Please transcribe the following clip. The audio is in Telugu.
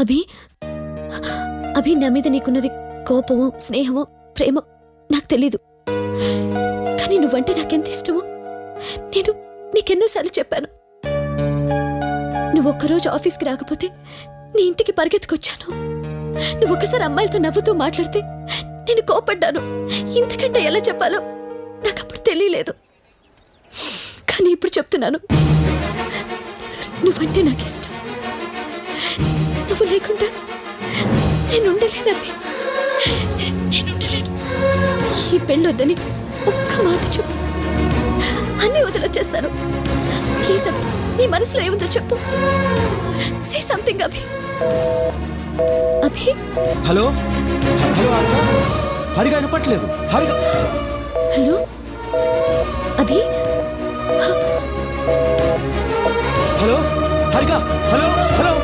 అభి అభి నా మీద నీకున్నది కోపమో స్నేహమో ప్రేమో నాకు తెలీదు, కానీ నువ్వంటే నాకెంత ఇష్టమో నేను నీకెన్నోసార్లు చెప్పాను. నువ్వు ఒక్కరోజు ఆఫీస్కి రాకపోతే నీ ఇంటికి పరిగెత్తుకొచ్చాను. నువ్వు ఒక్కసారి అమ్మాయిలతో నవ్వుతూ మాట్లాడితే నేను కోపడ్డాను. ఇంతకంటే ఎలా చెప్పాలో నాకప్పుడు తెలియలేదు, కానీ ఇప్పుడు చెప్తున్నాను. నువ్వంటే నాకు ఇష్టం. నువ్వు లేకుండా నేను ఉండలేనవి, నేను ఉండలేను. ఈ పెళ్ళొద్దని ఒక్క మాట చెప్పు, అన్నీ వదిలొచ్చేస్తాను. ప్లీజ్ అభి, నీ మనసులో ఏముందో చెప్పు. Say something Abhi. Abhi hello hello Harika, Harika వినపట్లేదు. Harika hello Abhi. Hello Harika, hello hello